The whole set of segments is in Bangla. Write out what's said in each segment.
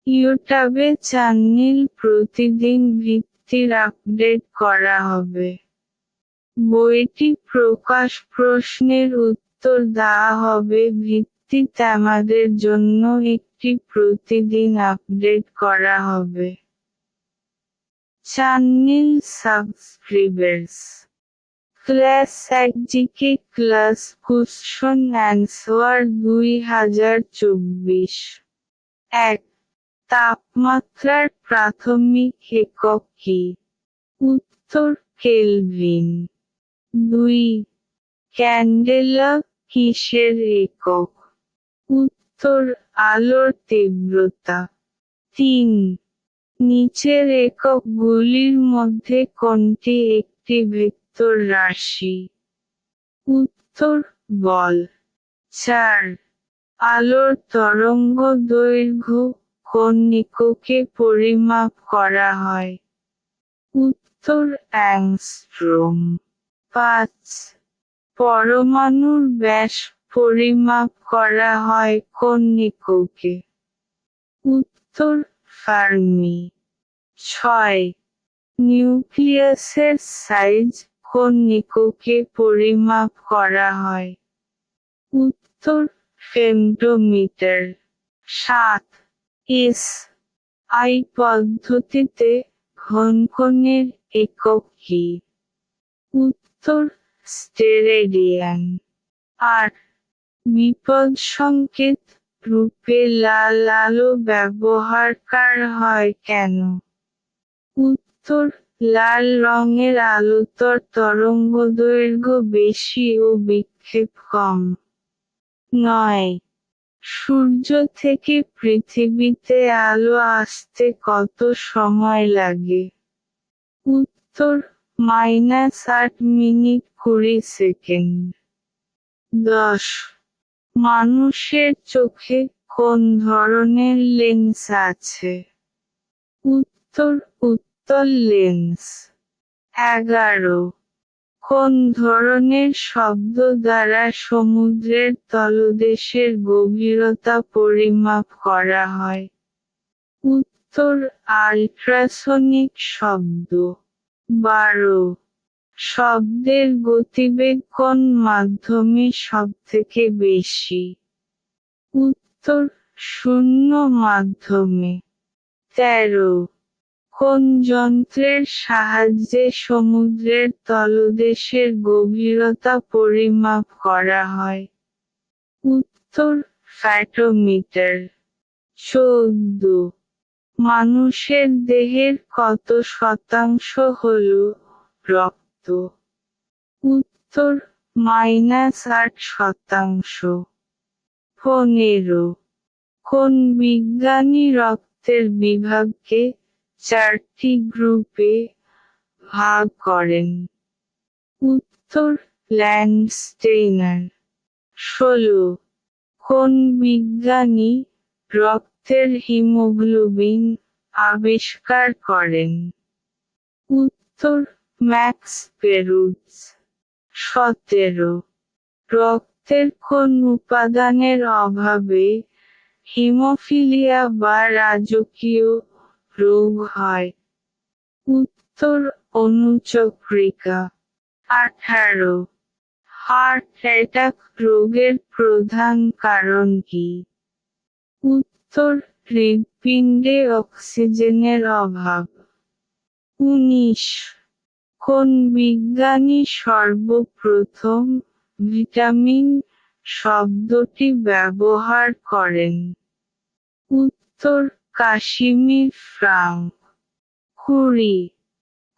ইউটিউবে চ্যানেল প্রতিদিন ভিত্তির আপডেট করা হবে। বইটি প্রকাশ প্রশ্নের উত্তর দেওয়া হবে ভিত্তিতে আমাদের জন্য একটি প্রতিদিন আপডেট করা হবে। Channel subscribers class 1 GK class question answer 2024 1. তাপমাত্রার প্রাথমিক একক কি? উত্তর কেলভিন। 2. ক্যান্ডেলা কিসের একক? উত্তর আলোর তীব্রতা। 3. নিচের এককগুলির মধ্যে কোনটি একটি ভেক্টর রাশি? উত্তর বল। 4. আলোর তরঙ্গদৈর্ঘ্য কোন এককে পরিমাপ করা হয়? উত্তর অ্যাংস্ট্রোম। 5. পরমাণুর ব্যাস পরিমাপ করা হয় কোন এককে? উত্তর ফার্মি। 6. নিউক্লিয়াসের সাইজ কোন এককে পরিমাপ করা হয়? উত্তর ফেমটোমিটার। 7. এস.আই পদ্ধতিতে ঘনকণের একক কি? উত্তর স্টেরেডিয়ান। 8. বিপদসংকেত রূপে লাল আলো ব্যবহার করা হয় কেন? উত্তর লাল রঙের আলোর তরঙ্গদৈর্ঘ্য বেশি ও বিক্ষেপ কম। 9. সূর্য থেকে পৃথিবীতে আলো আসতে কত সময় লাগে? উত্তর -8 মিনিট 20 সেকেন্ড। 10. মানুষের চোখে কোন ধরনের লেন্স আছে? উত্তর উত্তল লেন্স। 11. কোন ধরনের শব্দ দ্বারা সমুদ্রের তলদেশের গভীরতা পরিমাপ করা হয়? উত্তর আল্ট্রাসনিক শব্দ। 12. শব্দের গতিবেগ কোন মাধ্যমে সবথেকে বেশি? উত্তর শূন্য মাধ্যমে। 13. কোন যন্ত্রের সাহায্যে সমুদ্রের তলদেশের গভীরতা পরিমাপ করা হয়? উত্তর ফ্যাটোমিটার। 14. মানুষের দেহের কত শতাংশ হল রক্ত? উত্তর -8%। 15. কোন বিজ্ঞানী রক্তের বিভাগকে 4টি গ্রুপে ভাগ করেন? উত্তর ল্যান্ডস্টেইনার। 16. কোন বিজ্ঞানী রক্তের হিমোগ্লোবিন আবিষ্কার করেন? উত্তর ম্যাক্স পেরুটজ। 17. রক্তের কোন উপাদানের অভাবে হিমোফিলিয়া বা রাজকীয় রোগ হয়? উত্তর অনুচক্রিকা। 18. হার্ট অ্যাটাক রোগের প্রধান কারণ কি? উত্তর হৃৎপিণ্ডে অক্সিজেনের অভাব। 19. কোন বিজ্ঞানী সর্বপ্রথম ভিটামিন শব্দটি ব্যবহার করেন? উত্তর কাসিমির ফ্রাঙ্ক। 20.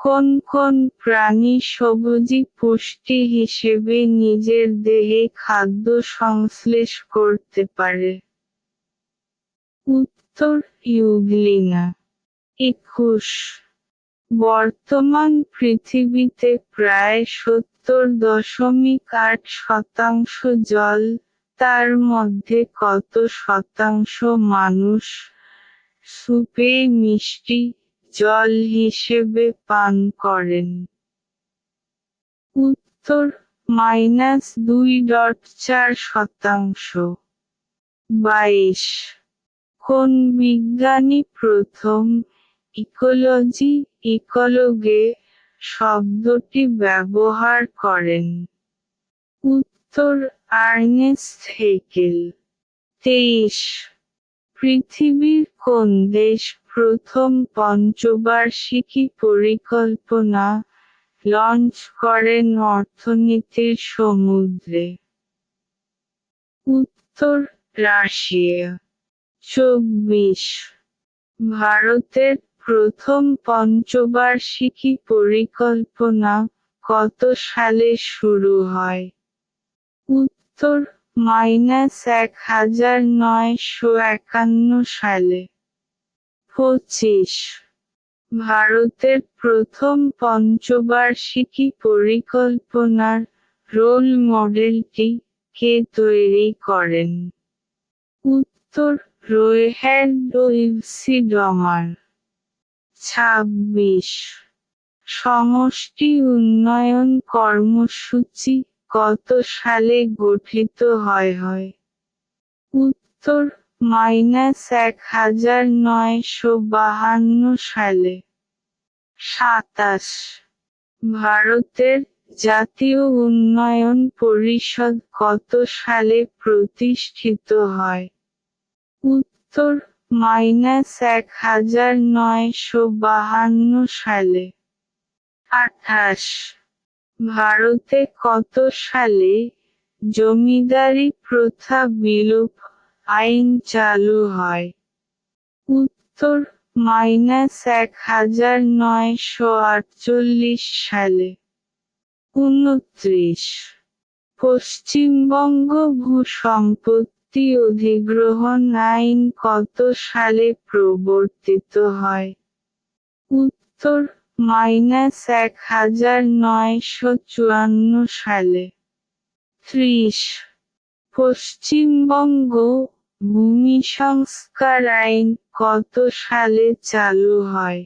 কোন কোন প্রাণী সবুজ পুষ্টি হিসেবে নিজের দেহে খাদ্য সংশ্লেষ করতে পারে? উত্তর ইউগ্লিনা। 21. বর্তমান পৃথিবীতে প্রায় 70.8% জল, তার মধ্যে কত শতাংশ মানুষ সুপে মিষ্টি জল হিসেবে পান করেন? উত্তর -2.4%। 22. কোন বিজ্ঞানী প্রথম ইকোলগে শব্দটি ব্যবহার করেন? উত্তর আর্নেস্ট হেকেল। 23 পৃথিবীর কোন দেশ প্রথম পঞ্চবার্ষিকী পরিকল্পনা লঞ্চ করেন অর্থনীতির সমুদ্রে? উত্তর রাশিয়া। 24 ভারতের প্রথম পঞ্চবার্ষিকী পরিকল্পনা কত সালে শুরু হয়? উত্তর -1951 সালে। 25 ভারতের প্রথম পঞ্চবার্ষিকী পরিকল্পনার রোল মডেলটি কে তৈরি করেন? উত্তর রোয়্যাল্ড ইভসি ডমার। 26 সমষ্টি উন্নয়ন কর্মসূচি কত সালে গঠিত হয়? উত্তর -1952 সালে। 27 ভারতের জাতীয় উন্নয়ন পরিষদ কত সালে প্রতিষ্ঠিত হয়? উত্তর -1952 সালে। 28 ভারতে কত সালে জমিদারি প্রথা বিলোপ আইন চালু হয়? উত্তর -1948 সালে। 29 পশ্চিমবঙ্গ ভূ-সম্পত্তি অধিগ্রহণ আইন কত সালে প্রবর্তিত হয়? উত্তর -1954 সালে। 30 পশ্চিমবঙ্গ ভূমি সংস্কার আইন কত সালে চালু হয়?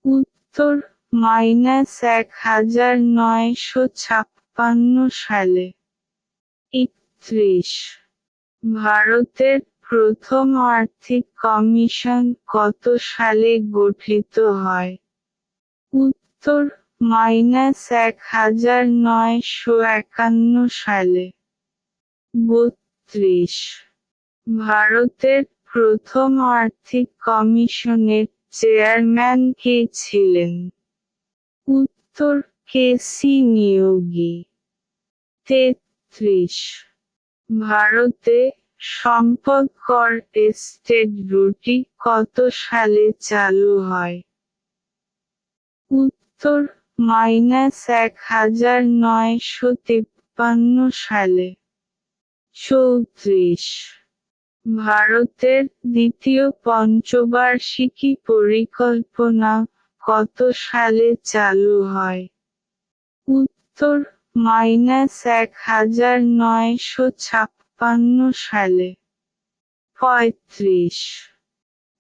উত্তর -1956 সালে। 31 ভারতের প্রথম আর্থিক কমিশন কত সালে গঠিত হয়? উত্তর -1951 সালে। 32 ভারতের প্রথম আর্থিক কমিশনের চেয়ারম্যান কে ছিলেন? উত্তর কে.সি. নিয়োগী। 33 ভারতে সম্পদ কর এস্টেট ডিউটি কত সালে চালু হয়? উত্তর -1953 সালে। 34 ভারতের দ্বিতীয় পঞ্চবার্ষিকী পরিকল্পনা কত সালে চালু হয়? উত্তর -1956 সালে। 35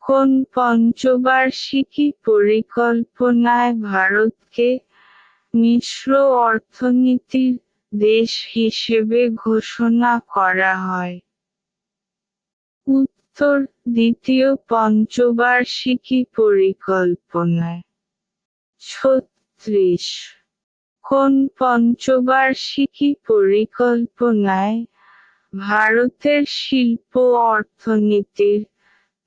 কোন পঞ্চবার্ষিকী পরিকল্পনায় ভারতকে মিশ্র অর্থনীতির দেশ হিসেবে ঘোষণা করা হয়? উত্তর দ্বিতীয় পঞ্চবার্ষিকী পরিকল্পনায়। 36 কোন পঞ্চবার্ষিকী পরিকল্পনায় ভারতের শিল্প অর্থনীতির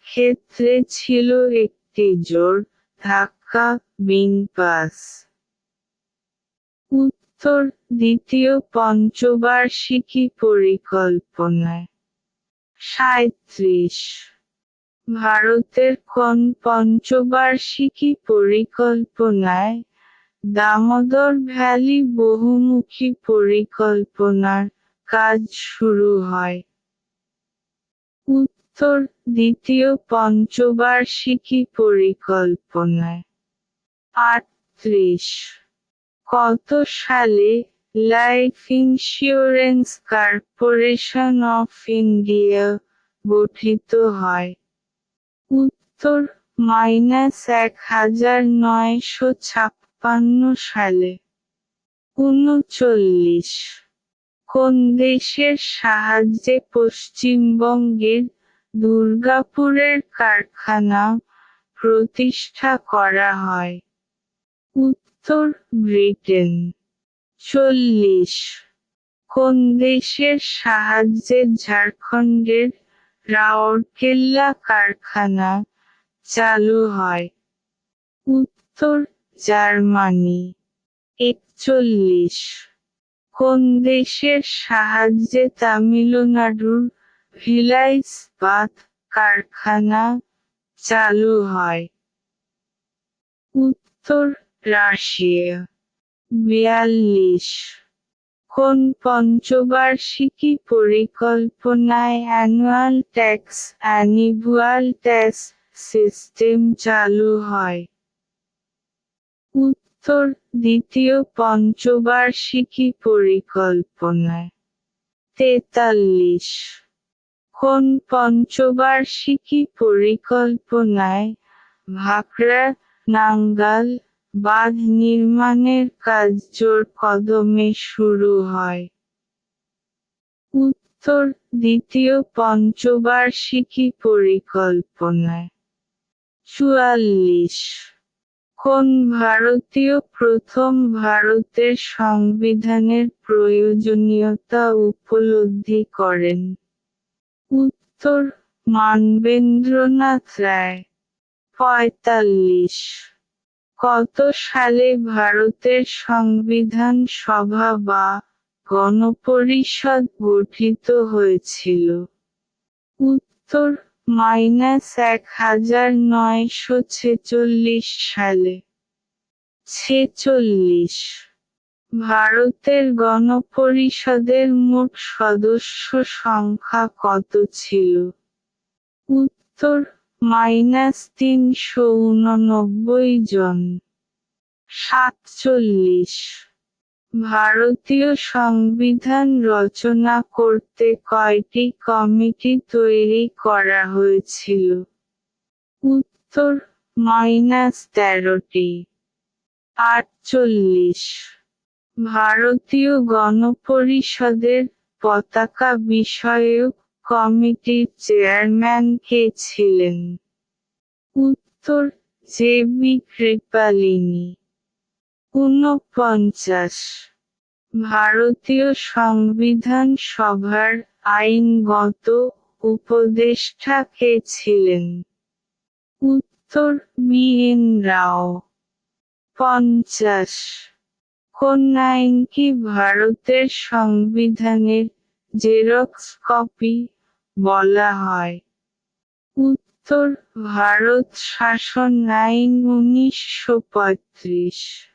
ক্ষেত্রে ছিল একটি জোর ধাক্কা বিন্যাস? উত্তর দ্বিতীয় পঞ্চবার্ষিকী পরিকল্পনায়। 37 ভারতের কোন পঞ্চবার্ষিকী পরিকল্পনায় দামোদর ভ্যালি বহুমুখী পরিকল্পনার কাজ শুরু হয়? উত্তর দ্বিতীয় পঞ্চবার্ষিকী পরিকল্পনায়। 38 কত সালে life insurance corporation of India গঠিত হয়? উত্তর -1956 সালে। 39 কোন দেশের সাহায্যে পশ্চিমবঙ্গের দুর্গাপুরের কারখানা প্রতিষ্ঠা করা হয়। উত্তর ব্রিটেন। 40 কোন দেশের সাহায্যে ঝাড়খণ্ডের রাউরকেল্লা কারখানা চালু হয়? উত্তর জার্মানি। 41 কোন দেশের সাহায্যে তামিলনাড়ুর ভিলাই ইস্পাত কারখানা চালু হয়? উত্তর রাশিয়া। 42 কোন পঞ্চবার্ষিকী পরিকল্পনায় অ্যানুয়াল ট্যাক্স সিস্টেম চালু হয়? উত্তর দ্বিতীয় পঞ্চবার্ষিকী পরিকল্পনায়। 43 কোন পঞ্চবার্ষিকী পরিকল্পনায় ভাকরা নাঙ্গাল বাঁধ নির্মাণের কাজ জোর কদমে শুরু হয়? উত্তর দ্বিতীয় পঞ্চবার্ষিকী পরিকল্পনায়। 44 কোন ভারতীয় প্রথম ভারতের সংবিধানের প্রয়োজনীয়তা উপলব্ধি করেন? উত্তর মানবেন্দ্রনাথ রায়। 45 কত সালে ভারতের সংবিধান সভা বা গণপরিষদ গঠিত হয়েছিল? উত্তর -1946 সালে। 46 ভারতের গণপরিষদের মোট সদস্য সংখ্যা কত ছিল? উত্তর -389 জন। 47 ভারতীয় সংবিধান রচনা করতে কয়টি কমিটি তৈরি করা হয়েছিল? উত্তর -13টি। 48 ভারতীয় গণপরিষদের পতাকা বিষয়ক কমিটির চেয়ারম্যান কে ছিলেন? উত্তর জে.বি. কৃপালিনী। 49 ভারতীয় সংবিধান সভার আইনগত উপদেষ্টা কে ছিলেন? উত্তর বি.এন. রাও। 50 কোন আইনকে ভারতের সংবিধানের জেরক্স কপি বলা হয়? উত্তর ভারত শাসন আইন 1935।